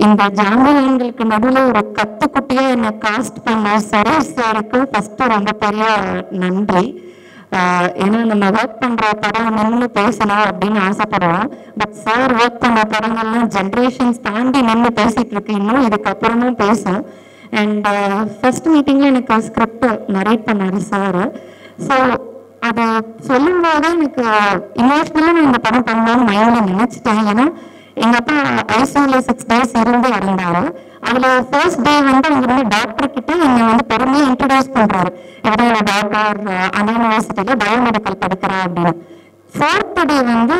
இந்த ஜாம்பவான்களுக்கு நடுவில் ஒரு கத்துக்குட்டியா என்னை காஸ்ட் பண்ண சரேஷ் சாருக்கு ஃபர்ஸ்ட் ரொம்ப பெரிய நன்றி. ஏன்னா நம்ம ஒர்க் பண்ற படம் நின்று பேசணும் அப்படின்னு ஆசைப்படுவோம். பட் சார் ஒர்க் பண்ண படங்கள்லாம் ஜென்ரேஷன்ஸ் தாண்டி நின்று பேசிட்டு இருக்கு, இன்னும் இதுக்கப்புறமும் பேசும். அண்ட் ஃபர்ஸ்ட் மீட்டிங்ல எனக்கு ஸ்கிரிப்ட் நரேட் பண்ணாரு சார். ஸோ அதை சொல்லும்போது எனக்கு இமோஷனலாக நான் இந்த படம் பண்ணணும்னு மைண்டில் நினைச்சிட்டேன். ஏன்னா எங்கள் அப்பா ஐசியூல 6 days இருந்து இறந்தாரு. அதில் ஃபர்ஸ்ட் டே வந்து அவங்க டாக்டர் கிட்ட என்னை வந்து பெருமையாக இன்ட்ரடியூஸ் பண்ணுறாரு, எப்படியோட டாக்டர் அந்த யூனிவர்சிட்டியில் பயோமெடிக்கல் படிக்கிறா அப்படின்னு. 4th day வந்து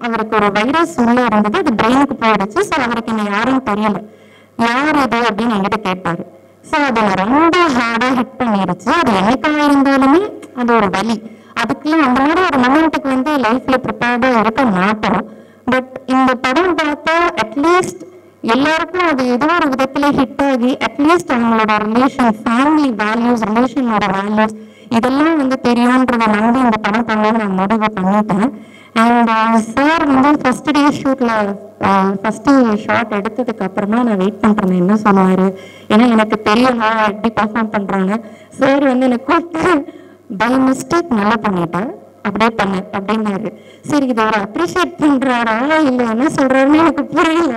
அவருக்கு ஒரு வைரஸ் உள்ளே இருந்தது, அது பிரெயினுக்கு போயிடுச்சு. ஸோ அவருக்கு என்ன யாரும் தெரியல, யார் இது அப்படின்னு என்கிட்ட கேட்டார். ஸோ அதை ரொம்ப ஹார்டாக ஹிட் பண்ணிடுச்சு. அது என்னைக்காக இருந்தாலுமே அது ஒரு வலி. அதுக்குலாம் அந்த மாதிரி ஒரு மொமெண்ட்டுக்கு வந்து லைஃப்ல ப்ரிப்பேர்டாக இருக்க மாட்டோம். பட் இந்த படம் பார்த்தா அட்லீஸ்ட் எல்லாருக்கும் அது ஏதோ ஒரு விதத்துல ஹிட் ஆகி அட்லீஸ்ட் அவங்களோட ரிலேஷன், ஃபேமிலி வேல்யூஸ், ரிலேஷனோட வேல்யூஸ் இதெல்லாம் வந்து தெரியுன்றதை நம்பி இந்த படம் பண்ண நான் முடிவு பண்ணிட்டேன். அண்ட் சார் வந்து ஃபர்ஸ்ட் டே ஷூட்ல ஃபர்ஸ்ட் ஷாட் எடுத்ததுக்கு அப்புறமா நான் வெயிட் பண்றேன் என்ன சொல்லுவாரு, ஏன்னா எனக்கு தெரியும் நான் எப்படி பர்ஃபார்ம் பண்றாங்க. சார் வந்து எனக்கு கூப்பிட்டு பை மிஸ்டேக் நல்லா பண்ணிட்டேன், அப்படியே பண்ண அப்படின்னாரு. சரி இதை ஒரு அப்ரிஷியேட் பண்றாரா இல்லை என்ன சொல்றாருன்னு எனக்கு புரியல.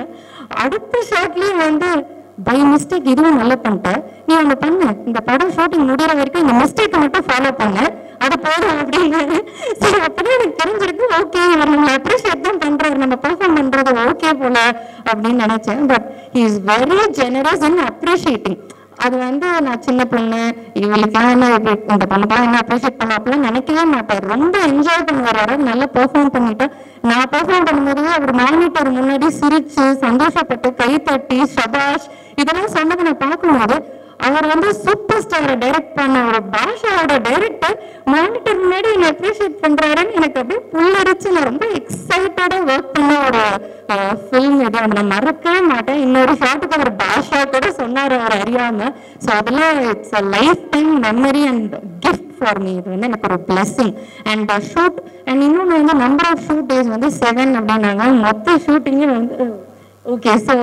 அடுத்த ஷாட்லயும் வந்து பை மிஸ்டேக் இதுவும் நல்லா பண்ணிட்டேன், நீ ஒன்று பண்ண, இந்த படம் ஷூட்டிங் முடிகிற வரைக்கும் இந்த மிஸ்டேக்கை மட்டும் ஃபாலோ பண்ண, அது போதும் அப்படின்னாரு. சரி அப்பதான் எனக்கு தெரிஞ்சிருக்கு, ஓகே இவர் நம்ம அப்ரிஷியேட் தான் பண்றாரு, நம்ம பெர்ஃபார்ம் பண்றது ஓகே போல அப்படின்னு நினைச்சேன். But he is very generous in appreciating. அது வந்து நான் சின்ன பொண்ணு இவங்களுக்குலாம் என்ன இந்த பொண்ணுக்கெல்லாம் என்ன அப்ரிஷியேட் பண்ணாப்பெல்லாம் நினைக்கவே மாட்டார். ரொம்ப என்ஜாய் பண்ணுவார், நல்லா பெர்ஃபார்ம் பண்ணிட்டேன். நான் பெர்ஃபார்ம் பண்ணும்போது அவர் மானிட்டர் முன்னாடி சிரிச்சு சந்தோஷப்பட்டு கை தட்டி சபாஷ் இதெல்லாம் சொன்னதை நான் பார்க்கும்போது அவர் வந்து சூப்பர் ஸ்டாரை டைரக்ட் பண்ண ஒரு பாஷாவோட டைரக்டர் மானிட்டர் முன்னாடி என்னை அப்ரிஷியேட் பண்றாருன்னு எனக்கு அப்படியே புல்லரிச்சு நான் ரொம்ப எக்ஸைட்டடா ஒர்க் பண்ண ஒரு ஃபில்ம் இது. அதை நான் மறக்கவே மாட்டேன். இன்னொரு ஷாட்டுக்கு அவர் பாஷா கூட சொன்னார் அவர் அறியாம. ஸோ அதெல்லாம் it's a life time memory and gift for me. இது வந்து எனக்கு ஒரு பிளெஸிங். அண்ட் ஷூட் அண்ட் இன்னொன்று வந்து நம்பர் ஆஃப் ஷூட் டேஸ் வந்து 7 அப்படின்னாங்க. மொத்த ஷூட்டிங்கே வந்து ஓகே. ஸோ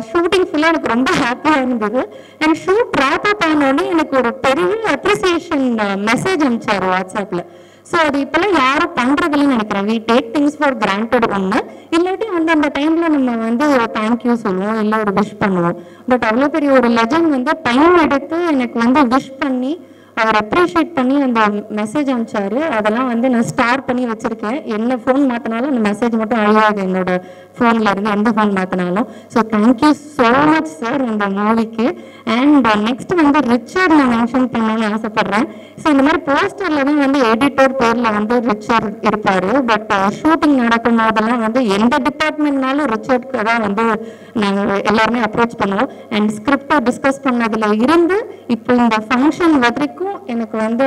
ஷூட்டிங் ஃபுல்லாக எனக்கு ரொம்ப ஹாப்பியாக இருந்தது. அண்ட் ஷூட் ரேப் அப் ஆனோடனே எனக்கு ஒரு பெரிய அப்ரிசியேஷன் மெசேஜ் அனுப்பிச்சார் வாட்ஸ்அப்பில். ஸோ அது இப்போல்லாம் யாரும் பண்ணுறதுலன்னு நினைக்கிறேன். We take things for granted ஒன்று, இல்லாட்டி அந்த டைமில் நம்ம வந்து ஒரு தேங்க்யூ சொல்லுவோம், இல்லை ஒரு விஷ் பண்ணுவோம். பட் அவ்வளோ பெரிய ஒரு லெஜண்ட் வந்து டைம் எடுத்து எனக்கு வந்து விஷ் பண்ணி அவர் அப்ரிஷியேட் பண்ணி அந்த மெசேஜ் அனுப்பிச்சாரு. அதெல்லாம் வந்து நான் ஸ்டார் பண்ணி வச்சிருக்கேன். என்ன ஃபோன் மாற்றினாலும் அந்த மெசேஜ் மட்டும் அழியாது என்னோட ஃபோனில் இருந்து, எந்த ஃபோன் மாற்றினாலும். So thank you so much sir இந்த மூவிக்கு. அண்ட் நெக்ஸ்ட் வந்து ரிச்சர்ட் நான் மென்ஷன் பண்ணணும்னு ஆசைப்படுறேன். ஸோ இந்த மாதிரி போஸ்டரில் தான் வந்து எடிட்டர் பேரில் வந்து ரிச்சர்ட் இருப்பார். பட் ஷூட்டிங் நடக்கும் போதெல்லாம் வந்து எந்த டிபார்ட்மெண்ட்னாலும் ரிச்சர்ட்க்கு தான் வந்து நாங்கள் எல்லாருமே அப்ரோச் பண்ணுவோம். அண்ட் ஸ்கிரிப்டை டிஸ்கஸ் பண்ணதில் இருந்து இப்போ இந்த ஃபங்க்ஷன் வரைக்கும் எனக்கு வந்து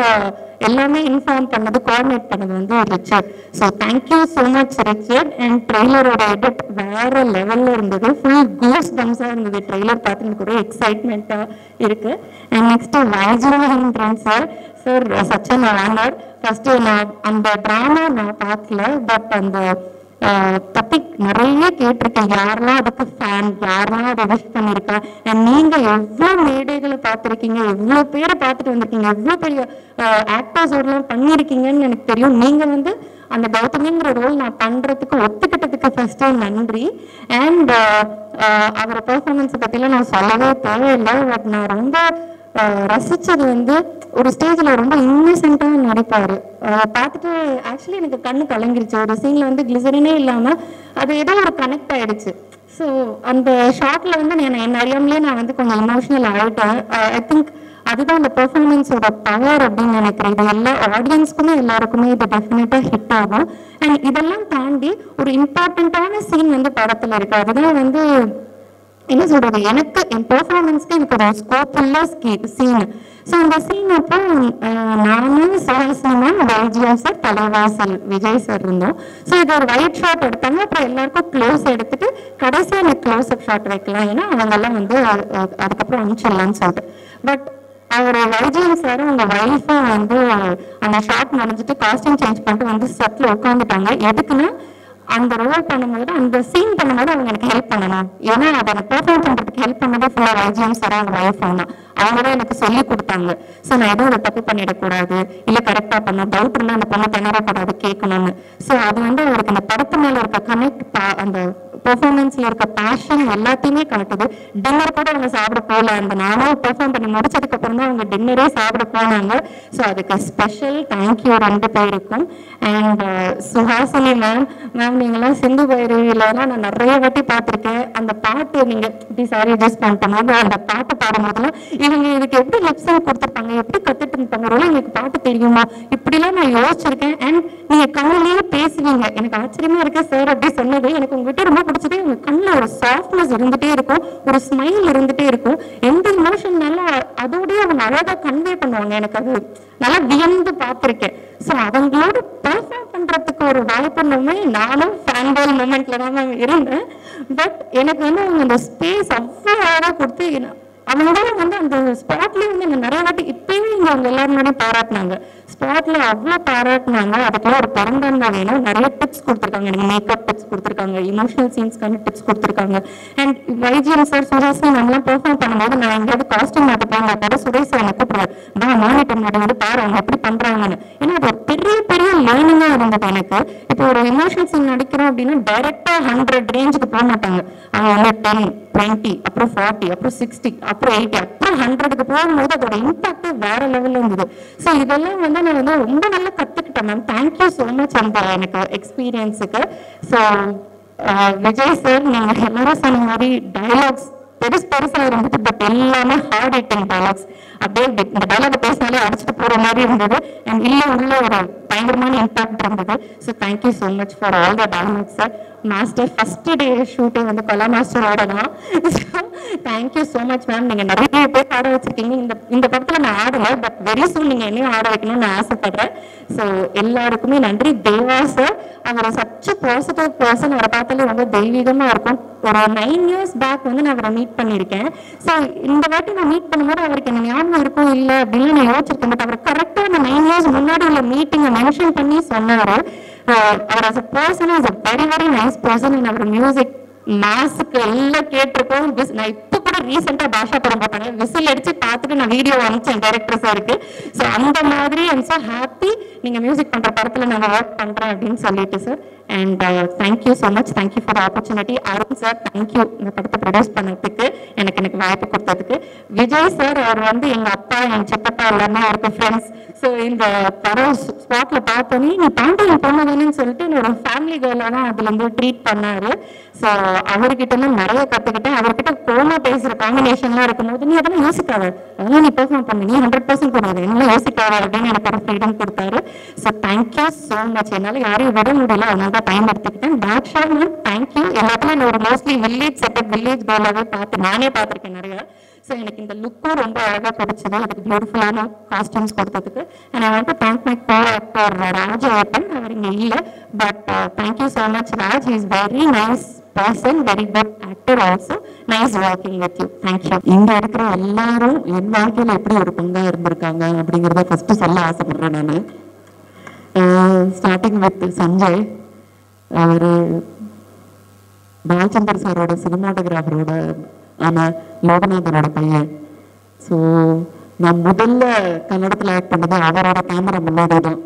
எல்லாமே இன்ஃபார்ம் பண்ணது, கோஆர்டினேட் பண்ணது வந்து Richard. So thank you so much Richard. And ட்ரெய்லரோட எடிட் வேற லெவலில் இருந்தது, ஃபுல் கூஸ் பம்ஸாக இருந்தது. ட்ரெய்லர் பார்த்து எனக்கு ஒரு எக்ஸைட்மெண்ட்டாக இருக்கு. And next Vaijayendran sir. Sir such an honour. First நான் அந்த ட்ராமா நான் பார்க்கல, பட் அந்த டாபிக் நிறைய கேட்டிருக்கேன். யாரெல்லாம் அதுக்கு ஃபேன், யாரெல்லாம் அதை விஷ் பண்ணியிருக்கா. நீங்க எவ்வளோ மேடைகளை பார்த்துருக்கீங்க, எவ்வளோ பேரை பார்த்துட்டு வந்திருக்கீங்க, எவ்வளோ பெரிய ஆக்டர்ஸோடலாம் பண்ணியிருக்கீங்கன்னு எனக்கு தெரியும். நீங்க வந்து அந்த கௌதமிங்கிற ரோல் நான் பண்றதுக்கு ஒத்துக்கிட்டதுக்கு ஃபர்ஸ்ட் நன்றி. அண்ட் அவரை பெர்ஃபார்மன்ஸை பற்றிலாம் நான் சொல்லவே தேவையில்லை. பட் நான் ரொம்ப ரசிச்சது வந்து ஒரு ஸ்டேஜில் ரொம்ப இன்னசென்ட்டாக நடிப்பார். பார்த்துட்டு ஆக்சுவலி எனக்கு கண்ணு கலங்கிருச்சு. ஒரு சீனில் வந்து கிளிசரினே இல்லாமல் அது ஏதோ ஒரு கனெக்ட் ஆகிடுச்சு. ஸோ அந்த ஷார்ட்டில் வந்து என்ன அறியாமலே நான் வந்து கொஞ்சம் இமோஷனல் ஆகிட்டேன். ஐ திங்க் அதுதான் அந்த பெர்ஃபார்மன்ஸோட பவர் அப்படின்னு நினைக்கிறேன். இது எல்லா ஆடியன்ஸ்க்குமே எல்லாருக்குமே இது டெஃபினட்டாக ஹிட் ஆகும். அண்ட் இதெல்லாம் தாண்டி ஒரு இம்பார்ட்டண்ட்டான சீன் வந்து படத்தில் இருக்குது. அதுதான் வந்து என்ன சொல்றது, எனக்கு என் பெர்ஃபார்மன்ஸ்க்கு எனக்கு ஒரு ஸ்கோப் உள்ள சீன். ஸோ அந்த சீன் அப்போ நானும் சுஹாசினி வைஜிஎம் சார், தலைவாசல் விஜய் சார் இருந்தோம். ஸோ இது ஒரு ஒயிட் ஷாட் எடுத்தாங்க. அப்புறம் எல்லாருக்கும் க்ளோஸ் எடுத்துட்டு கடைசியாக எனக்கு க்ளோஸ் அப் ஷாட் வைக்கலாம், ஏன்னா அவங்கெல்லாம் வந்து அதுக்கப்புறம் அனுப்பிச்சிடலான்னு சொல்லிட்டு. பட் அவர் வைஜிஎம் சாரும் அவங்க ஒய்ஃபும் வந்து அந்த ஷாட் முடிஞ்சிட்டு காஸ்டியூம் சேஞ்ச் பண்ணிட்டு வந்து செட்டில் உட்காந்துட்டாங்க. எதுக்குன்னா அந்த ரோல் பண்ணும்போது அந்த சீன் பண்ணும்போது அவங்க எனக்கு ஹெல்ப் பண்ணணும். ஏன்னா அதை எனக்கு பெர்ஃபார்ம் பண்றதுக்கு ஹெல்ப் பண்ணதே ஃபுல்லாக வைஜிஎம் சார் அவங்க ஒய்ஃப் தான். அவங்க தான் எனக்கு சொல்லி கொடுத்தாங்க. ஸோ நான் எதுவும் அதை தப்பு பண்ணிடக்கூடாது, இல்லை கரெக்டாக பண்ண டவுட் இருந்தால் அந்த பொண்ணை திணறக்கூடாது கேட்கணும்னு. ஸோ அது அவருக்கு அந்த படத்து மேலே இருக்க கனெக்ட், அந்த பெர்ஃபார்மன்ஸ்ல இருக்க பேஷன் எல்லாத்தையுமே காட்டுது. டின்னர் கூட அவங்க சாப்பிட போகல, அந்த நானும் பெர்ஃபார்ம் பண்ணி முடிச்சதுக்கு அப்புறம் தான் அவங்க டின்னரே சாப்பிட போனாங்க. ஸோ அதுக்கு ஸ்பெஷல் தேங்க்யூ 2 பேருக்கும். அண்ட் சுஹாசினி மேம் நீங்களாம் சிந்து பைரவியிலலாம் நான் நிறைய வாட்டி பார்த்துருக்கேன். அந்த பாட்டு நீங்க இப்படி சாரி அட்ஜஸ்ட் பண்ணிட்டோம், அந்த பாட்டு பாடும்போதுலாம் இவங்க இதுக்கு எப்படி லிப்ஸிங் கொடுத்துருப்பாங்க, எப்படி கத்துட்டு இருப்பாங்க, எங்களுக்கு பாட்டு தெரியுமா, இப்படிலாம் நான் யோசிச்சிருக்கேன். அண்ட் நீங்க கண்ணிலேயே பேசுவீங்க, எனக்கு ஆச்சரியமா இருக்கு சார் அப்படி சொன்னது. எனக்கு உங்ககிட்ட ரொம்ப பிடிச்சது, உங்க கண்ணில் ஒரு சாஃப்ட்னஸ் இருந்துட்டே இருக்கும், ஒரு ஸ்மைல் இருந்துட்டே இருக்கும். எந்த இமோஷன்னாலும் அதோடய அவங்க அழகா கன்வே பண்ணுவாங்க. எனக்கு அது நல்லா வியந்து பார்த்துருக்கேன். ஸோ அவங்களோட பெர்ஃபார்ம் பண்றதுக்கு ஒரு வாய்ப்புமே நானும் ஃபேன் பால் மூமெண்ட்ல தான் மேம் இருந்தேன். பட் எனக்கு அவங்க அந்த ஸ்பேஸ் அவ்வளோ அழகாக கொடுத்து அவங்களால அந்த ஸ்பாட்லேயே என்ன நிறைய வாட்டி இப்பயுமே அவங்க எல்லாரும் முன்னாடியும் பாராட்டினாங்க. ஸ்பாட்ல அவ்வளோ பாராட்டினாங்க. அதுக்குள்ள ஒரு பிறந்தா வேணும், நிறைய டிப்ஸ் கொடுத்துருக்காங்க, எனக்கு மேக்கப் டிப்ஸ் கொடுத்துருக்காங்க, இமோஷனல் சீன்ஸ்க்கான டிப்ஸ் கொடுத்துருக்காங்க. அண்ட் வைஜிஎம் சார் சுரேஷ் நம்மளாம் பெர்ஃபார்ம் பண்ணும்போது நான் எங்கேயாவது காஸ்டியூம் மாட்ட போங்க சுரேஷ் சார் எனக்கு கூப்பிடுவார், மானிட்டர் முன்னாடி பாரு அவங்க எப்படி பண்றாங்கன்னு. ஏன்னா அது ஒரு பெரிய பெரிய லேர்னிங்கா இருந்தது எனக்கு. இப்போ ஒரு இமோஷனல் சீன் நடிக்கிறோம் அப்படின்னா டைரக்டா 100 ரேஞ்சுக்கு போக மாட்டாங்க. அவங்க 10, 20, அப்புறம் 40, அப்புறம் 60, அப்புறம் 80, அப்புறம் 100க்கு போகும்போது அதோட இம்பாக்ட் வேற லெவல்ல இருந்தது. ஸோ இதெல்லாம் நான் ரொம்ப நல்லா கத்துக்கிட்டேன் மேம். தேங்க்யூ ஸோ மச் அந்த எனக்கு எக்ஸ்பீரியன்ஸுக்கு. ஸோ விஜய் சார் நீங்க எல்லாரும் சொன்ன மாதிரி டைலாக்ஸ் பெருசா இருந்துச்சு, பட் எல்லாமே ஹார்ட் ஹிட்டிங் டைலாக்ஸ். அப்படியே இந்த டைலாக் பேசினாலே அடிச்சுட்டு போற மாதிரி இருந்தது. அண்ட் உள்ள ஒரு பயங்கரமான இம்பாக்ட் இருந்தது. So thank you so much for all the dialogues sir. Master first day ஷூட்டே கலா மாஸ்டரோட தான். So thank you so much ma'am. நீங்க நிறைய பேர் ஆட வச்சிருக்கீங்க. இந்த படத்துல நான் ஆடலை, பட் வெரி சூன் நீங்க என்னையும் ஆட வைக்கணும்னு நான் ஆசைப்படுறேன். ஸோ எல்லாருக்குமே நன்றி. தேவா சார் அவர் சச் பாசிட்டிவ் பர்சன். அவரை பார்த்தாலே ரொம்ப தெய்வீகமா இருக்கும். ஒரு 9 years பேக் நான் அவரை மீட் பண்ணியிருக்கேன். ஸோ இந்த வாட்டி நான் மீட் பண்ணும்போது அவருக்கு என்ன ஞாபகம் இருக்கும் இல்லை அப்படின்னு நான் யோசிச்சிருக்கேன். பட் அவர் கரெக்டாக அந்த 9 years முன்னாடி உள்ள மீட்டிங்கை மென்ஷன் பண்ணி சொன்னார். அவர் as a person is a very very nice person. and அவர் மியூசிக் மாசுக்கு எல்லாம் கேட்டிருக்கோம். நான் இப்போ கூட ரீசெண்டாக பாஷா படம் பார்த்தாங்க, விசில் அடிச்சு பார்த்துட்டு நான் வீடியோ அனுப்பிச்சேன் டைரக்டர் சாருக்கு. ஸோ அந்த மாதிரி ஐம் ஸோ ஹாப்பி நீங்கள் மியூசிக் பண்ணுற படத்தில் நான் ஒர்க் பண்ணுறேன் அப்படின்னு சொல்லிட்டு sir. And thank you so much. Thank you for opportunity. Arun sir thank you இந்த படத்தை ப்ரொடியூஸ் பண்ணதுக்கு, எனக்கு வாய்ப்பு கொடுத்ததுக்கு. விஜய் சார் அவர் எங்கள் அப்பா என் சித்தப்பா எல்லாருமே அவருக்கு ஃப்ரெண்ட்ஸ். ஸோ இந்த படம் ஸ்பாட்ல பார்த்தோன்னே நீ பாண்டியன் பொண்ணு தானேன்னு சொல்லிட்டு என்னோட ஃபேமிலி கேர்லாக தான் அதுலேருந்து ட்ரீட் பண்ணாரு. ஸோ அவர்கிட்ட நிறைய கற்றுக்கிட்டேன். அவர்கிட்ட கோமா பேசுகிற காம்பினேஷன்லாம் இருக்கும்போது நீ அதெல்லாம் யோசிக்காத, அதெல்லாம் நீ பெர்ஃபார்ம் பண்ணி நீ 100% பண்ணாது, என்னெல்லாம் யோசிக்காத அப்படின்னு எனக்கு ஒரு ஃப்ரீடம் கொடுத்தாரு. So thank you so much. என்னால் யாரையும் விட முடியல, அதனால தான் டைம் எடுத்துக்கிட்டேன். Doctor ma'am thank you. எல்லாத்துலையும் நான் ஒரு மோஸ்ட்லி வில்லேஜ் செட்டப் வில்லேஜ் கேர்லாகவே நானே பார்த்துருக்கேன் நிறைய. ஸோ எனக்கு இந்த லுக்கும் ரொம்ப அழகாக பிடிச்சது, அதுக்கு பியூட்டிஃபுல்லான காஸ்டியூம்ஸ் கொடுத்ததுக்கு. And I want to thank my co actor Raj Ayyappan. அவர் இங்கே இல்லை, but thank you so much Raj. Is very nice person, very good actor also. Nice working with you. Thank you. இங்கே இருக்கிற எல்லாரும் என் வாழ்க்கையில் எப்படி ஒரு பங்காக இருந்திருக்காங்க அப்படிங்கிறத ஃபஸ்ட்டு சொல்ல ஆசைப்படுறேன் நான். Starting with Sanjay. அவர் பாலச்சந்தர் சாரோட சினிமாட்டோகிராஃபரோட லோகநாதனோட பையன். ஸோ நான் முதல்ல கன்னடத்தில் ஆக்ட் பண்ணது அவரோட கேமரா முன்னாடி தான்.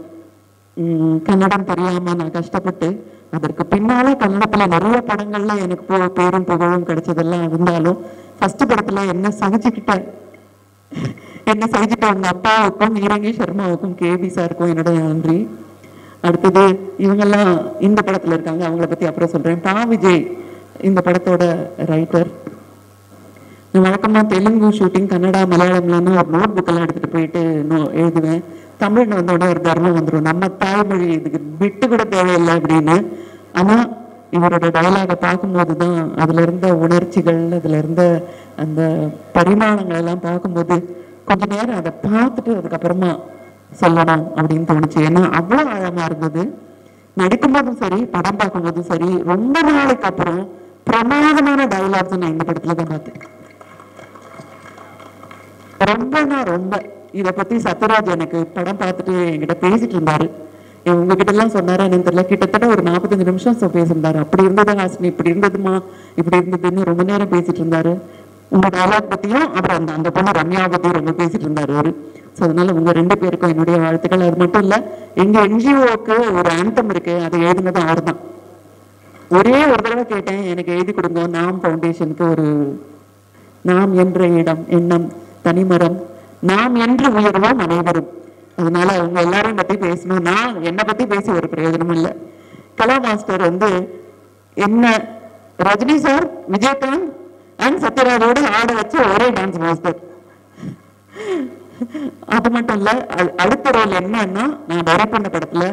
கன்னடம் தெரியாமல் நான் கஷ்டப்பட்டு, அதற்கு பின்னாலே கன்னடத்தில் நிறைய படங்கள்ல எனக்கு பேரும் புகழும் கிடைச்சதெல்லாம் இருந்தாலும் ஃபர்ஸ்ட் படத்தில் என்ன சகிச்சுக்கிட்ட உங்க அப்பாவுக்கும் நீரங்கி சர்மாவுக்கும் கேபி சாருக்கும் என்னோட நன்றி. அடுத்தது இவங்கெல்லாம் இந்த படத்தில் இருக்காங்க, அவங்கள பற்றி அப்புறம் சொல்கிறேன். பா விஜய் இந்த படத்தோட ரைட்டர். வழக்கமாக தெலுங்கு ஷூட்டிங் கன்னடா மலையாளம்லாம் ஒரு நோட் புக்கெல்லாம் எடுத்துகிட்டு போயிட்டு எழுதுவேன். தமிழ்னு வந்தோடனே ஒரு தர்மம் வந்துடும், நம்ம தாய்மொழி இதுக்கு விட்டு கூட தேவையில்லை அப்படின்னு. ஆனால் இவரோட டைலாகை பார்க்கும்போது தான் அதில் இருந்த உணர்ச்சிகள், அதில் இருந்த அந்த பரிமாணங்கள் எல்லாம் பார்க்கும்போது கொஞ்ச நேரம் அதை பார்த்துட்டு அதுக்கப்புறமா சொல்லணும் அப்படின்னு தோணுச்சு. ஏன்னா அவ்வளோ ஆழமாக இருந்தது. நடிக்கும்போதும் சரி, படம் பார்க்கும்போதும் சரி, ரொம்ப நாளைக்கு அப்புறம் பிரமாதமான டைலாக்ஸ் நான் இந்த படத்துல தான் பார்த்தேன். ரொம்ப இதை பத்தி சத்யராஜ் எனக்கு படம் பார்த்துட்டு என்கிட்ட பேசிட்டு இருந்தாரு. உங்ககிட்ட எல்லாம் சொன்னாரா எனக்கு தெரியல, கிட்டத்தட்ட ஒரு 45 நிமிஷம் பேசியிருந்தாரு. அப்படி இருந்தது ஹாசினி, இப்படி இருந்ததுமா, இப்படி இருந்ததுன்னு ரொம்ப நேரம் பேசிட்டு இருந்தாரு. உங்க டயலாக் பத்தியும் அப்புறம் அந்த அந்த பொண்ணு ரம்யாவை பத்தியும் ரொம்ப பேசிட்டு இருந்தாரு அவரு. ஸோ அதனால உங்க 2 பேருக்கும் என்னுடைய வாழ்த்துக்கள். அது மட்டும் இல்ல, எங்க என்ஜிஓக்கு ஒரு ஆந்தம் இருக்கு, அதை எழுதுனது அவர் தான். ஒரே ஒரு தடவை கேட்டேன், எனக்கு எழுதி கொடுங்க. நாம் ஃபவுண்டேஷனுக்கு ஒரு நாம் என்ற இடம், எண்ணம், தனிமரம், நாம் என்று உயர்வோம் அனைவரும். அதனால அவங்க எல்லாரையும் பத்தி பேசணும். நான் என்னை பத்தி பேசி ஒரு பிரயோஜனம் இல்லை. கலா மாஸ்டர் என்ன ரஜினி சார், விஜயகாந்த் அண்ட் சத்யராஜோட ஆட வச்ச ஒரே டான்ஸ் மாஸ்டர். அது மட்டும் இல்ல, அடுத்த ரோல் என்னன்னா, நான் டைரக்ட் பண்ண படத்துல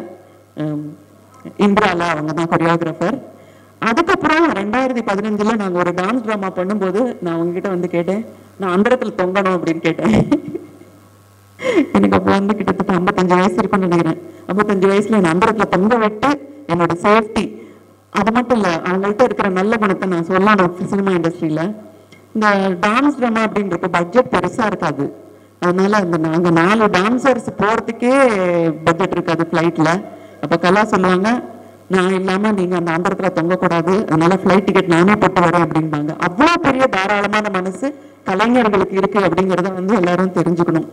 இந்திராலா அவங்க தான் கொரியோகிராஃபர். அதுக்கப்புறம் 2015 நாங்க ஒரு டான்ஸ் ட்ராமா பண்ணும்போது நான் அவங்ககிட்ட கேட்டேன், நான் அந்தரத்துல தொங்கணும் அப்படின்னு கேட்டேன். எனக்கு அப்போ கிட்டத்தட்ட 55 வயசு இருக்குன்னு நினைக்கிறேன். 55 வயசுல என் அந்தரத்துல தொங்க விட்டு என்னோட சேஃப்டி, அது மட்டும் இல்ல, அவங்கள்ட்ட இருக்கிற நல்ல குணத்தை நான் சொல்லணும். சினிமா இண்டஸ்ட்ரியில இந்த டான்ஸ் ட்ராமா அப்படின்றப்ப பட்ஜெட் பெருசா இருக்காது. அதனால நாங்க 4 டான்சர்ஸ் போறதுக்கே பட்ஜெட் இருக்காது ஃபிளைட்ல. அப்ப கலா சொல்லுவாங்க, நான் இல்லாம நீங்க அந்த அந்தரத்துல தொங்கக்கூடாது, அதனால ஃபிளைட் டிக்கெட் நானே போட்டு வரேன் அப்படின்பாங்க. அவ்வளவு பெரிய தாராளமான மனசு கலைஞர்களுக்கு இருக்கு அப்படிங்கிறத எல்லாரும் தெரிஞ்சுக்கணும்.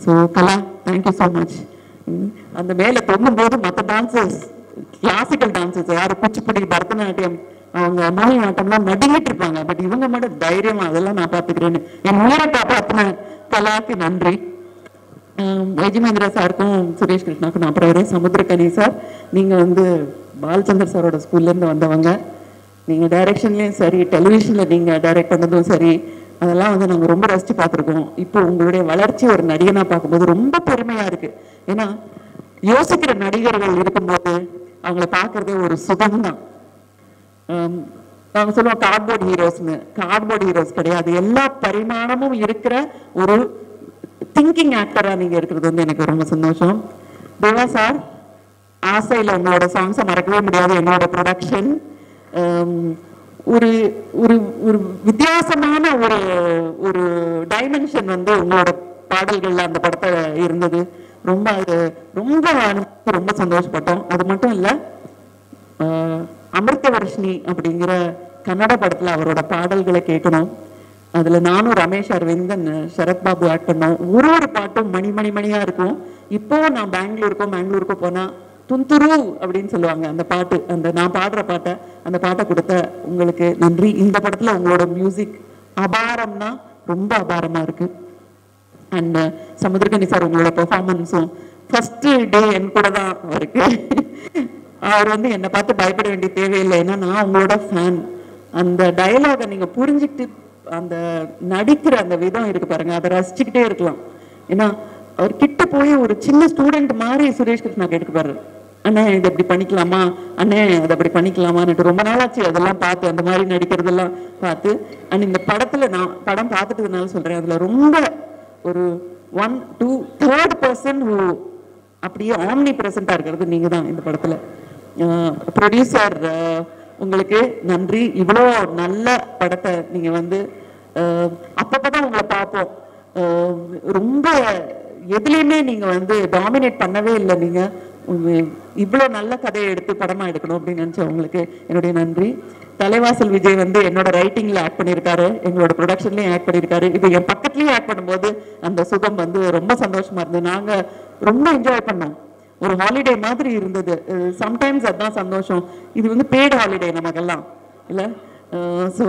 ஸோ கலா, தேங்க்யூ ஸோ மச். அந்த மேல தொங்கும் போது மற்ற டான்சர்ஸ், கிளாசிக்கல் டான்சர்ஸ் யாரு குச்சிப்புடி, பரதநாட்டியம், அவங்க மோகினியாட்டம்லாம் நடுங்கிட்டு இருப்பாங்க. பட் இவங்க மட்டும் தைரியமா அதெல்லாம் நான் பார்த்துக்கிறேன்னு என் உயிரை காப்பாத்தின கலாக்கு நன்றி. வைஜமேந்திரா சாருக்கும் சுரேஷ் கிருஷ்ணாவுக்கும் நான் அப்புறம் சமுத்திரக்கனி சார், நீங்க பாலச்சந்தர் சாரோட ஸ்கூல்ல இருந்து வந்தவங்க. நீங்க டைரக்ஷன்லயும் சரி, டெலிவிஷன்ல நீங்க டைரக்ட் பண்ணதும் சரி, அதெல்லாம் நாங்க ரொம்ப ரசிச்சு பார்த்துருக்கோம். இப்போ உங்களுடைய வளர்ச்சி ஒரு நடிகனா பார்க்கும்போது ரொம்ப பெருமையா இருக்கு. ஏன்னா யோசிக்கிற நடிகர்கள் இருக்கும்போது அவங்கள பார்க்கறதே ஒரு சுகம் தான். நாங்க சொல்லுவோம் கார்ட்போர்ட் ஹீரோஸ்னு. கார்ட்போர்ட் ஹீரோஸ் கிடையாது, எல்லா பரிமாணமும் இருக்கிற ஒரு திங்கிங் ஆக்டரா நீங்க இருக்கிறது எனக்கு ரொம்ப சந்தோஷம். தேவா சார், ஆசையில உங்களோட சாங்ஸை மறக்கவே முடியாது. என்னோட ப்ரொடக்ஷன் ஒரு ஒரு ஒரு வித்தியாசமான ஒரு ஒரு டைமென்ஷன் உங்களோட பாடல்கள்ல அந்த படத்தை இருந்தது. ரொம்ப ரொம்ப ரொம்ப சந்தோஷப்பட்டோம். அது மட்டும் இல்ல, அமிர்தவர்ஷினி அப்படிங்கிற கன்னட படத்துல அவரோட பாடல்களை கேட்கணும். அதுல நானும் ரமேஷ் அரவிந்தன், சரத்பாபு ஆக்ட் பண்ணோம். ஒரு பாட்டும் மணி மணி மணியா இருக்கும். இப்போ நான் பெங்களூருக்கோ போனா துந்துரு அப்படின்னு சொல்லுவாங்க அந்த பாட்டு, அந்த நான் பாடுற பாட்டை, அந்த பாட்டை கொடுத்த உங்களுக்கு நன்றி. இந்த படத்துல உங்களோட மியூசிக் அபாரம்னா ரொம்ப அபாரமா இருக்கு. அண்ட் சமுத்திரகனி சார், உங்களோட பெர்ஃபார்மன்ஸும் ஃபர்ஸ்ட் டே என் கூட தான் இருக்கு. அவர் என்னை பார்த்து பயப்பட வேண்டிய தேவையில்லை, ஏன்னா நான் உங்களோட ஃபேன். அந்த டயலாகை நீங்க புரிஞ்சுக்கிட்டு அந்த நடிக்கிற அந்த விதம் இருக்கு பாருங்க, அதை ரசிச்சுக்கிட்டே இருக்கலாம். ஏன்னா அவர் கிட்ட போய் ஒரு சின்ன ஸ்டூடெண்ட் மாதிரி சுரேஷ் கிருஷ்ணா கேட்டுப்பாரு, அண்ணே இது அப்படி பண்ணிக்கலாமா, அண்ணே அதை அப்படி பண்ணிக்கலாமான்னு. ரொம்ப நாளாச்சு அதெல்லாம் பார்த்து, அந்த மாதிரி நடிக்கிறதெல்லாம் பார்த்து. அண்ட் இந்த படத்துல நான் படம் பார்த்துட்டதுனால சொல்றேன், அதுல ரொம்ப ஒரு 1, 2, 3rd பர்சன் அப்படியே ஆம்னி பிரசண்டா இருக்கிறது நீங்க தான் இந்த படத்துல. ப்ரொடியூசர், உங்களுக்கு நன்றி. இவ்வளோ நல்ல படத்தை நீங்க அப்பப்பதான் உங்களை பார்ப்போம். ரொம்ப எதுலையுமே நீங்க டாமினேட் பண்ணவே இல்லை. நீங்க இவ்வளோ நல்ல கதையை எடுத்து படமா எடுக்கணும் அப்படின்னு நினைச்ச உங்களுக்கு என்னுடைய நன்றி. தலைவாசல் விஜய் என்னோட ரைட்டிங்ல ஆக்ட் பண்ணியிருக்காரு, எங்களோட ப்ரொடக்ஷன்லயும் ஆக்ட் பண்ணியிருக்காரு. இப்போ என் பக்கத்துலயும் ஆக்ட் பண்ணும்போது அந்த சுகம் ரொம்ப சந்தோஷமா இருந்தது. நாங்க ரொம்ப என்ஜாய் பண்ணோம். ஒரு ஹாலிடே மாதிரி இருந்தது. சம்டைம்ஸ் அதுதான் சந்தோஷம். இது பெய்டு ஹாலிடே நமக்கெல்லாம் இல்லை. ஸோ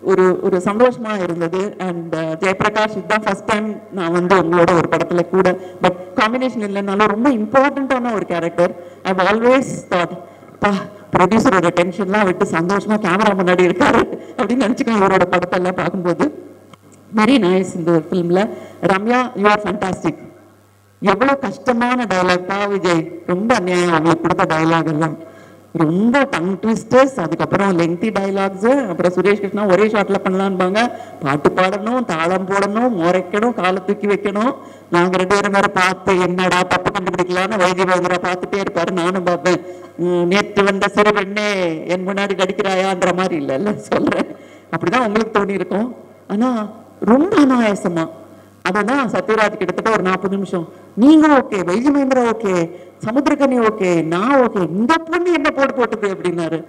ஒரு ஒரு சந்தோஷமா இருந்தது. அண்ட் ஜெயபிரகாஷ், இதுதான் ஃபர்ஸ்ட் டைம் நான் உங்களோட ஒரு படத்துல கூட, பட் காம்பினேஷன் இல்லைனாலும் ரொம்ப இம்பார்ட்டண்ட்டான ஒரு character. I have always thought, ப்ரொடியூசரோட டென்ஷன்லாம் விட்டு சந்தோஷமா கேமரா முன்னாடி இருக்காரு அப்படின்னு நினைச்சுக்கோங்க. இவரோட படத்தெல்லாம் பார்க்கும்போது வெரி நைஸ். இந்த ஃபிலிம்ல ரம்யா, யூ ஆர் ஃபேண்டாஸ்டிக். எவ்வளவு கஷ்டமான டைலாக் பா விஜய், ரொம்ப அநியாயம் அவங்களுக்கு கொடுத்த டைலாக் எல்லாம். ரொம்ப டங் ட்விஸ்டர்ஸ், அதுக்கப்புறம் லெங்தி டைலாக்ஸ். அப்புறம் சுரேஷ் கிருஷ்ணா ஒரே ஷாட்ல பண்ணலான்பாங்க, பாட்டு பாடணும், தாளம் போடணும், முறைக்கணும், காலை தூக்கி வைக்கணும். நாங்க 2 பேரும் வேற பார்த்து என்னடா தப்பு கண்டுபிடிக்கலான்னு வைஜயேந்திரா பார்த்துட்டே இருப்பாரு, நானும் பார்ப்பேன். நேற்று வந்த சிறு பெண்ணே என் முன்னாடி கடிக்கிறாயான்ற மாதிரி இல்ல சொல்றேன். அப்படிதான் உங்களுக்கு தோணி இருக்கும். ஆனா ரொம்ப அனாயாசமா. அதான் சத்யராஜ் கிட்டத்தட்ட ஒரு 40 நிமிஷம் நீங்க ஓகே, வைஜயேந்திரா ஓகே, சமுத்திரக்கனி ஓகே, நான் ஓகே, இந்த பொண்ணு என்ன போட்டது அப்படின்னாரு.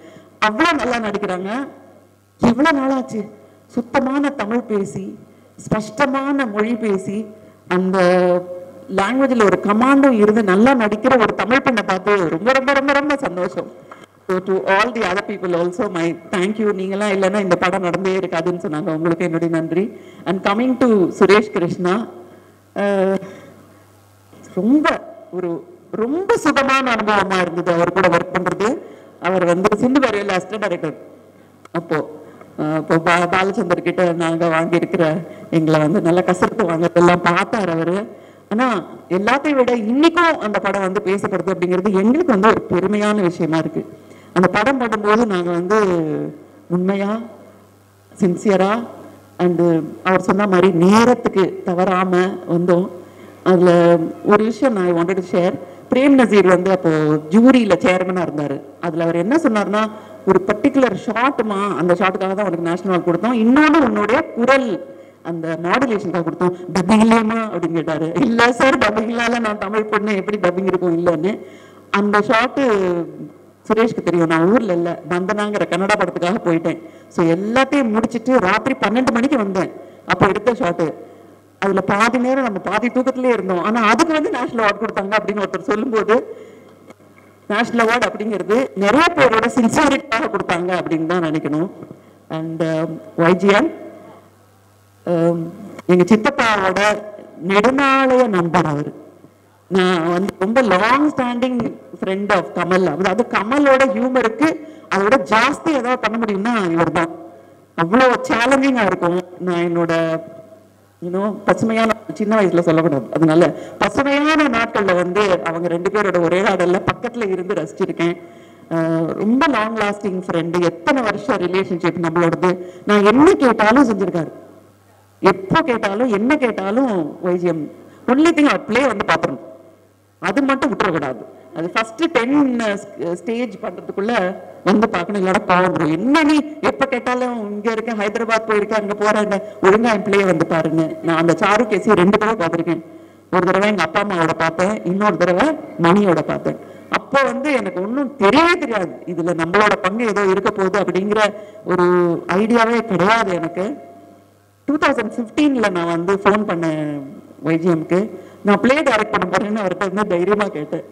அவ்வளவு நல்லா நடிக்கிறாங்க. எவ்வளவு நாளாச்சு சுத்தமான தமிழ் பேசி, ஸ்பஷ்டமான மொழி பேசி, அந்த லாங்குவேஜ்ல ஒரு கமாண்டும் இருந்து நல்லா நடிக்கிற ஒரு தமிழ் பெண்ணை பார்த்து ரொம்ப ரொம்ப ரொம்ப ரொம்ப சந்தோஷம். So to all the other people also my thank you. நீங்களாம் இல்லைன்னா இந்த படம் நடந்தே இருக்காதுன்னு சொன்னாங்க. உங்களுக்கு என்னுடைய நன்றி. And coming to Suresh Krishna, ரொம்ப ஒரு ரொம்ப சுகமான அனுபவமா இருந்தது அவர் கூட ஒர்க் பண்றது. அவர் வந்து சிந்து வரையில் அசிஸ்டன்ட் டைரக்டர். அப்போ பாலச்சந்தர் கிட்ட நாங்க வாங்கியிருக்கிற எங்களை வந்து நல்லா கசரத்து வாங்கறதெல்லாம் பார்த்தார் அவரு. ஆனா எல்லாத்தையும் விட இன்னைக்கும் அந்த படம் வந்து பேசப்படுது அப்படிங்கிறது எங்களுக்கு வந்து ஒரு பெருமையான விஷயமா இருக்கு. அந்த படம் பண்ணும்போது நாங்க வந்து உண்மையா, சின்சியரா அண்டு அவர் சொன்ன மாதிரி நேரத்துக்கு தவறாம வந்தோம். அதுல ஒரு விஷயம் நான் wanted to share. Prem Nazir வந்து அப்போ ஜூரியில சேர்மனா இருந்தாரு. அதுல அவர் என்ன சொன்னார்னா, ஒரு பர்டிகுலர் ஷாட்டுமா, அந்த ஷாட்டுக்காக தான் அவனுக்கு நேஷனல் அவார்ட் கொடுத்தோம். இன்னொன்று உன்னுடைய குரல் அந்த மாடுலேஷனுக்காக கொடுத்தோம். டப்பிங் இல்லையமா அப்படின்னு கேட்டாரு. இல்ல சார், டப்பிங் இல்லாத நான் தமிழ் பொண்ணு, எப்படி டப்பிங் இருக்கும் இல்லைன்னு. அந்த ஷாட்டு சுரேஷ்க்கு தெரியும். நான் ஊர்ல இல்ல, வந்தனாங்கிற கன்னடா படத்துக்காக போயிட்டேன். ஸோ எல்லாத்தையும் முடிச்சுட்டு ராத்திரி 12 மணிக்கு வந்தேன். அப்போ எடுத்த ஷாட்டு. அதுல பாதி நேரம் நம்ம பாதி தூக்கத்திலே இருந்தோம். ஆனா அதுக்கு வந்து நேஷனல் அவார்ட் கொடுத்தாங்க அப்படின்னு ஒருத்தர் சொல்லும்போது, நேஷனல் அவார்டு அப்படிங்கிறது நிறைய பேரோட சின்சியரிட்டியாக கொடுத்தாங்க அப்படின்னு தான் நினைக்கணும். அண்ட் வைஜிஎன் எங்க சித்தப்பாவோட நெடுநாளைய நண்பர் அவர். நான் வந்து ரொம்ப long standing friend of Kamal. அதாவது கமலோட ஹியூமருக்கு அதோட ஜாஸ்தி ஏதாவது பண்ண முடியும்னா இவர் தான். அவ்வளோ சேலஞ்சிங்கா இருக்கும். நான் என்னோட பசுமையான சின்ன வயசுல சொல்லக்கூடாது, அதனால பசுமையான நாட்கள்ல வந்து அவங்க 2 பேரோட ஒரே ஆடல்ல பக்கத்துல இருந்து ரசிச்சிருக்கேன். ரொம்ப லாங் லாஸ்டிங் ஃப்ரெண்டு. எத்தனை வருஷம் ரிலேஷன்ஷிப் நம்மளோடது. நான் என்ன கேட்டாலும் செஞ்சிருக்காரு. எப்போ கேட்டாலும் என்ன கேட்டாலும் வைஜிஎம் ஒன்லி திங் அவர் பிளே வந்து பார்த்துருணும். அது மட்டும் விட்டுறக்கூடாது. அது ஃபர்ஸ்ட் 10 ஸ்டேஜ் பண்றதுக்குள்ள வந்து பார்க்கணும். இல்லைன்னா பாவம், என்ன நீ எப்ப கேட்டாலும் இங்க இருக்கேன், ஹைதராபாத் போயிருக்கேன், அங்க போறேன், ஒழுங்கா என் பிள்ளைய வந்து பாருங்க. நான் அந்த சாரு கேசி 2 தடவை பார்த்திருக்கேன். ஒரு தடவை எங்க அப்பா அம்மாவோட பார்த்தேன், இன்னொரு தடவை மணியோட பார்த்தேன். அப்போ வந்து எனக்கு ஒன்றும் தெரியவே தெரியாது, இதுல நம்மளோட பங்கு ஏதோ இருக்க போகுது அப்படிங்கிற ஒரு ஐடியாவே கிடையாது எனக்கு. 2015ல நான் வந்து ஃபோன் பண்ணேன் வைஜிஎம்க்கு. நான் பிளே டைரக்ட் பண்ண போறேன்னு அவர்கிட்ட வந்து தைரியமா கேட்டேன்.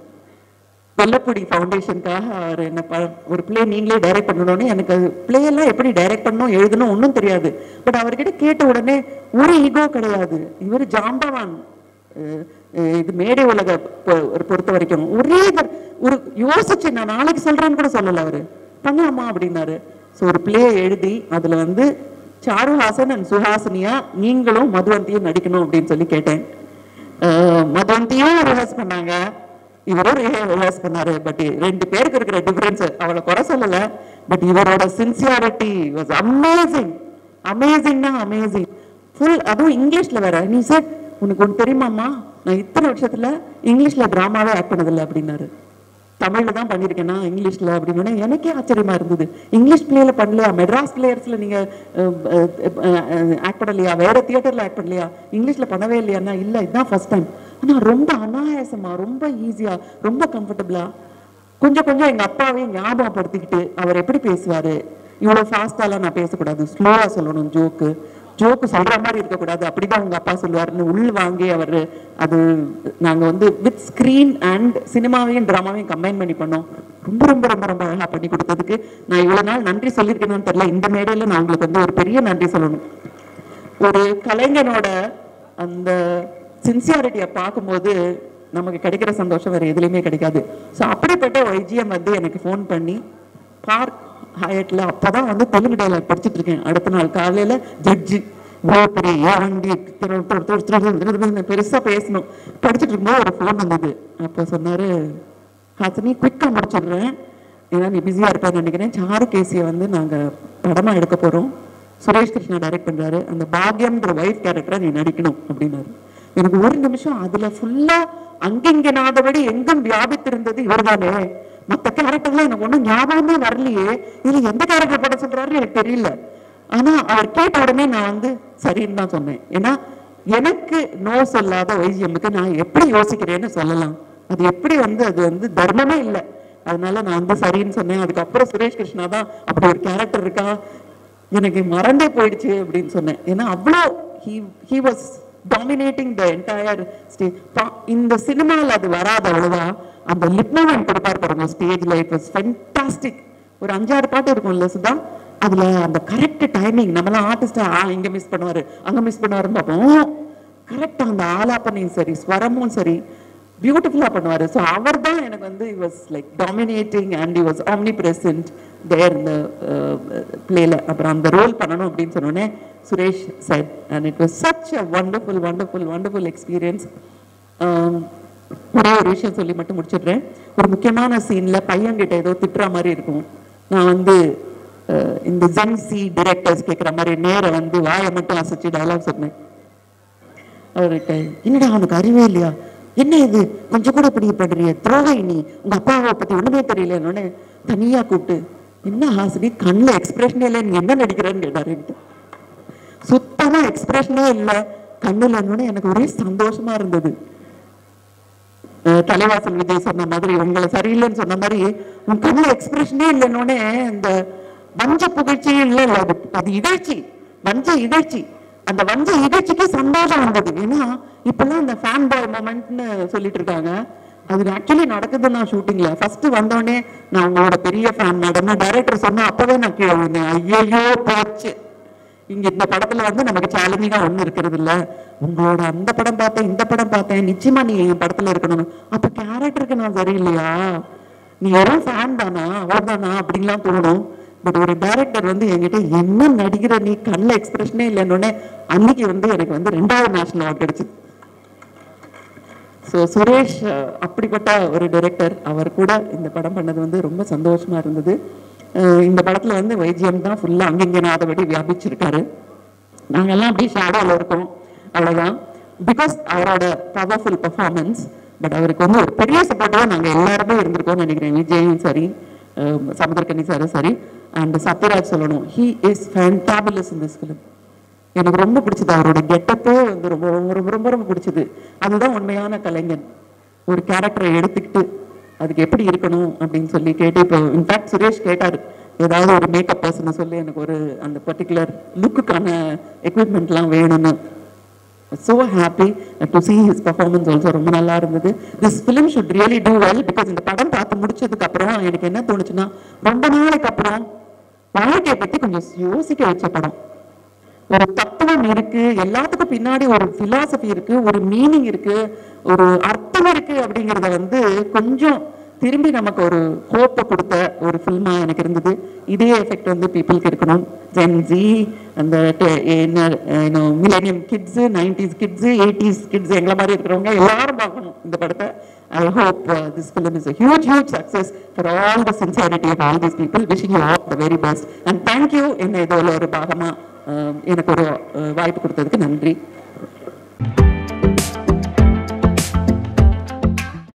வெள்ளப்புடி ஃபவுண்டேஷனுக்காக அவர் என்ன ஒரு பிளே நீங்களே டைரக்ட் பண்ணணும்னு. எனக்கு அது பிளே எல்லாம் எப்படி டைரக்ட் பண்ணணும் எழுதணும் ஒன்றும் தெரியாது. பட் அவர்கிட்ட கேட்ட உடனே ஒரு ஈகோ கிடையாது. இவர் ஜாம்பவான், இது மேடை உலக பொறுத்த வரைக்கும் ஒரே ஒரு யோசிச்சு நான் நாளைக்கு சொல்றேன்னு கூட சொல்லல. அவரு பண்ணலாமா அப்படின்னாரு. ஸோ ஒரு பிளே எழுதி அதுல வந்து சாருஹாசன் அண்ட் சுஹாசினியா நீங்களும் மதுவந்தியும் நடிக்கணும் அப்படின்னு சொல்லி கேட்டேன். மதுவந்தியும் ரிஹர்ஸ் பண்ணாங்க, இவரும் ரிஹர்ஸ் பண்ணாரு. பட் 2 பேருக்கு இருக்கிற டிஃபரன்ஸ் அவளை குறை சொல்லல. பட் இவரோட சின்சியாரிட்டி வாஸ் அமேசிங். அமேசிங்னா அமேசிங். ஃபுல், அதுவும் இங்கிலீஷ்ல வேற. நீ சார் உனக்கு ஒன்று தெரியுமாம்மா, நான் இத்தனை வருஷத்துல இங்கிலீஷ்ல டிராமாவே ஆக்ட் பண்ணதில்லை அப்படின்னாரு. தமிழ்ல தான் பண்ணியிருக்கேன்னா இங்கிலீஷ்ல அப்படின்னு எனக்கே ஆச்சரியமா இருந்தது. இங்கிலீஷ் பிளேல பண்ணலையா, மெட்ராஸ் பிளேயர்ஸ்ல நீங்க ஆக்ட் பண்ணலையா, வேற தியேட்டர்ல ஆக்ட் பண்ணலையா, இங்கிலீஷ்ல பண்ணவே இல்லையான்னா இல்ல, இதுதான் ஃபர்ஸ்ட் டைம். ஆனா ரொம்ப அனாயாசமா, ரொம்ப ஈஸியா, ரொம்ப கம்ஃபர்டபுளா, கொஞ்சம் கொஞ்சம் எங்க அப்பாவையும் ஞாபகப்படுத்திக்கிட்டு அவர் எப்படி பேசுவாரு. இவ்வளவு ஃபாஸ்டாலாம் நான் பேசக்கூடாது, ஸ்லோவா சொல்லணும், ஜோக்கு சொல்ற மாதிரி இருக்கக்கூடாது, அப்படிதான் உங்க அப்பா சொல்லுவாருன்னு உள் வாங்கி அவர் அது நாங்க வந்து வித் ஸ்கிரீன் அண்ட் சினிமாவையும் டிராமாவையும் கம்பைன் பண்ணி பண்ணோம். ரொம்ப ரொம்ப ரொம்ப ரொம்ப அழகா பண்ணி கொடுத்ததுக்கு நான் இவ்வளவு நாள் நன்றி சொல்லியிருக்கேன்னு தெரியல. இந்த மேடையில நான் உங்களுக்கு வந்து ஒரு பெரிய நன்றி சொல்லணும். ஒரு கலைஞனோட அந்த சின்சியாரிட்டியை பார்க்கும்போது நமக்கு கிடைக்கிற சந்தோஷம் வேற எதுலையுமே கிடைக்காது. ஸோ அப்படிப்பட்ட வைஜிஎம் வந்து எனக்கு ஃபோன் பண்ணி பார்க் ஹயட்ல அப்பதான் வந்து தெலுங்கு டைலாக் படிச்சுட்டு இருக்கேன். அடுத்த நாள் காலையில ஜட்ஜி பெருசா பேசணும் படிச்சுட்டு இருக்கும்போது ஒரு ஃபோன் வந்தது. அப்போ சொன்னாரு, ஹாசினி குயிக்கா முடிச்சிடுறேன், ஏன்னா நீ பிஸியா இருப்பான்னு நினைக்கிறேன், சாருகேசியை வந்து நாங்க படமா எடுக்க போறோம், சுரேஷ் கிருஷ்ணா டைரக்ட் பண்றாரு, அந்த பாக்யம்ன்ற ஒய்ஃப் கேரக்டரை நீ நடிக்கணும் அப்படின்னாரு. எனக்கு ஒரு நிமிஷம் அதுல ஃபுல்லா அங்கிங்க நாதபடி எங்கும் வியாபித்திருந்தது இவர்தானே, மற்ற கேரக்டர்லாம் எனக்கு ஒன்றும் ஞாபகமே வரலையே, இதுல எந்த கேரக்டர் படம் சொல்றாருன்னு எனக்கு தெரியல. ஆனா அவர் கேட்ட உடனே நான் வந்து சரின்னு தான் சொன்னேன். ஏன்னா எனக்கு நோ சொல்லாத வைஜிஎம்முக்கு நான் எப்படி யோசிக்கிறேன்னு சொல்லலாம். அது எப்படி வந்து அது வந்து தர்மமே இல்லை. அதனால நான் வந்து சரின்னு சொன்னேன். அதுக்கப்புறம் சுரேஷ் கிருஷ்ணா தான் அப்படி ஒரு கேரக்டர் இருக்கா, எனக்கு மறந்தே போயிடுச்சு அப்படின்னு சொன்னேன். ஏன்னா அவ்வளோ he was dominating the entire stage. இந்த சினிமாவில் அது வராது அவ்வளோதான். அந்த லிப் மூமெண்ட் கொடுப்பாரு பாருங்க ஸ்டேஜ்ல, இட் வாஸ் ஃபென்டாஸ்டிக். ஒரு 5-6 பாட்டு இருக்கும்ல சுதா, அதுல அந்த கரெக்ட் டைமிங், நம்மளாம் ஆர்டிஸ்டா இங்க மிஸ் பண்ணுவாரு அங்க மிஸ் பண்ணுவாருன்னு பார்ப்போம். கரெக்டா அந்த ஆலாப்பனையும் சரி ஸ்வரமும் சரி பியூட்டிஃபுல்லா பண்ணுவாரு. ஸோ அவர் தான் எனக்கு வந்து he was like dominating and he was omnipresent there in the playல. அப்புறம் அந்த ரோல் பண்ணணும் அப்படின்னு சொன்னோடனே Suresh said and it was such a wonderful experience. ஒரே ஒரு விஷயம் சொல்லி மட்டும் முடிச்சிடுறேன். ஒரு முக்கியமான சீன்ல பையன்கிட்ட ஏதோ திட்டுற மாதிரி இருக்கும். நான் வந்து இந்த ஜென்சி டிரெக்டர்ஸ் கேட்குற மாதிரி நேரம் வந்து வாயை மட்டும் அசைச்சு டயலாக் சொன்னேன். அவர்கிட்ட என்னடா அவனுக்கு அறிவே இல்லையா, என்ன இது கொஞ்சம் கூட இப்படி பண்றிய, துரோகை நீ, உங்க அப்பாவை பத்தி ஒண்ணுமே தெரியலன்னு தனியா கூப்பிட்டு, என்ன ஹாசினி கண்ணில் எக்ஸ்பிரஷனே இல்லை, நீ என்ன நடிக்கிறேன்னு கேட்டாரு. சுத்தமா எக்ஸ்பிரஷனே இல்லை கண்ணுல. எனக்கு ஒரே சந்தோஷமா இருந்தது. தலைவாசல் விஜய் சொன்ன மாதிரி, உங்களை சரியில்லைன்னு சொன்ன மாதிரி உன் கண்ணில் எக்ஸ்பிரஷனே இல்லைன்னொடனே இந்த வஞ்ச புகழ்ச்சியே இல்லை, அது இகழ்ச்சி, வஞ்ச இகழ்ச்சி. அந்த வஞ்ச இகழ்ச்சிக்கு சந்தோஷம் வந்தது. ஏன்னா இப்பெல்லாம் இந்த ஃபேன் பாய் மொமெண்ட்னு சொல்லிட்டு இருக்காங்க, அது ஆக்சுவலி நடக்குது. நான் ஷூட்டிங்ல ஃபர்ஸ்ட் வந்தோடனே நான் உங்களோட பெரிய ஃபேன் நடன டைரக்டர் சொன்னா அப்பவே நான் கீழே வந்தேன். ஐயோ போச்சு, இங்க இந்த படத்துல வந்து நமக்கு சேலஞ்சிங்கா ஒண்ணு இருக்கிறது இல்ல, உங்களோட அந்த படம் பார்த்தேன் இந்த படம் பார்த்தேன், நிச்சயமா நீ என் படத்துல இருக்கணும். அப்ப கேரக்டருக்கு நான் சரியில்லையா, நீ வெறும் ஃபேன் தானா அவ்வளவுதானா அப்படின்லாம் தோணும். பட் ஒரு டைரக்டர் வந்து என்கிட்ட என்ன நடிக்கிற நீ கண்ணில் எக்ஸ்பிரஷனே இல்லைன்னொடனே அன்னைக்கு வந்து எனக்கு வந்து 2வது நேஷனல் அவார்ட் கிடைச்சது. ஸோ சுரேஷ் அப்படிப்பட்ட ஒரு டைரக்டர், அவர் கூட இந்த படம் பண்ணது வந்து ரொம்ப சந்தோஷமா இருந்தது. இந்த படத்துல வந்து வைஜிஎம் தான் ஃபுல்லா அங்கிங்க நாதபடி வியாபிச்சிருக்காரு. நாங்கெல்லாம் அப்படியே ஷேடோவில் இருக்கோம் அவ்வளோதான். பிகாஸ் அவரோட பவர்ஃபுல் பர்ஃபார்மன்ஸ். பட் அவருக்கு வந்து ஒரு பெரிய சப்போர்ட்டாக நாங்கள் எல்லாருமே இருந்திருக்கோம்னு நினைக்கிறேன். விஜயும் சரி, சமுத்திரக்கனி சாரும் சரி, அண்ட் சத்யராஜ் சொல்லணும், he is fantabulous in this film. எனக்கு ரொம்ப பிடிச்சது அவரோட கெட்டப்பே வந்து ரொம்ப ரொம்ப ரொம்ப ரொம்ப ரொம்ப பிடிச்சது. அதுதான் உண்மையான கலைஞன். ஒரு கேரக்டரை எடுத்துக்கிட்டு அதுக்கு எப்படி இருக்கணும் அப்படின்னு சொல்லி கேட்டு, இப்போ இன்ஃபேக்ட் சுரேஷ் கேட்டார் ஏதாவது ஒரு மேக்கப் பர்சனை சொல்லி எனக்கு ஒரு அந்த பர்டிகுலர் லுக்குக்கான எக்யூப்மெண்ட்லாம் வேணும்னு. So happy to see his performance also. ரொம்ப நல்லா இருந்தது. This film should really do well because இந்த படம் பார்த்து முடிச்சதுக்கு அப்புறம் எனக்கு என்ன தோணுச்சுன்னா, ரொம்ப நாளைக்கு அப்புறம் வாழ்க்கையை பத்தி கொஞ்சம் யோசிக்க வச்ச படம். ஒரு தத்துவம் இருக்கு, எல்லாத்துக்கும் பின்னாடி ஒரு பிலாசபி இருக்கு, ஒரு மீனிங் இருக்கு, ஒரு அர்த்தம் இருக்கு அப்படிங்கிறத வந்து கொஞ்சம் திரும்பி நமக்கு ஒரு ஹோப்பை கொடுத்த ஒரு ஃபில்மா எனக்கு இருந்தது. இதே எஃபெக்ட் வந்து பீப்புளுக்கு இருக்கணும். ஜென்சி, அந்த millennium kids, 90s kids, 80s kids, எங்களை மாதிரி இருக்கிறவங்க எல்லாரும் பார்க்கணும் இந்த படத்தை. I hope this film is a huge success for all the sincerity of all these people. Wishing you all the very best and thank you. என்ன இதோட ஒரு பாகமா எனக்கு ஒரு வாய்ப்பு கொடுத்ததுக்கு நன்றி.